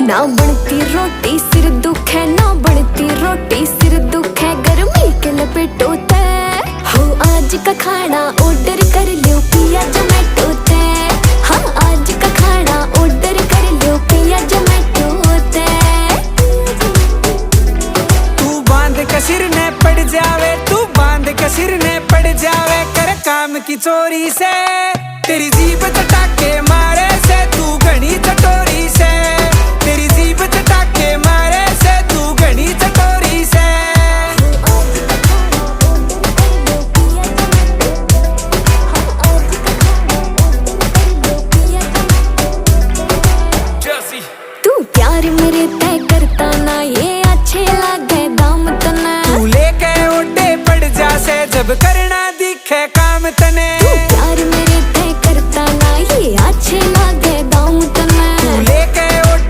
ना बनती रोटी सिर दुख है, ना बनती रोटी सिर दुख है, गर्मी के लपेटो ते हो आज का खाना ऑर्डर कर लो पिया जोमेटो ते। हाँ आज का खाना ऑर्डर कर लो पिया जोमेटो ते। तू बांध के सिर ने पड़ जावे, तू बांध के सिर ने पड़ जावे, कर काम की चोरी से तेरी जीभ चटाके मारे से तू घनी चटोरी से, तेरी जीभ चटाके मारे से तू घनी चटोरी से। तू प्यार मेरे तय करता ना ये अच्छे लागे दाम तना, तू लेके ओडे पड़ जा से जब करना दिखे काम तने।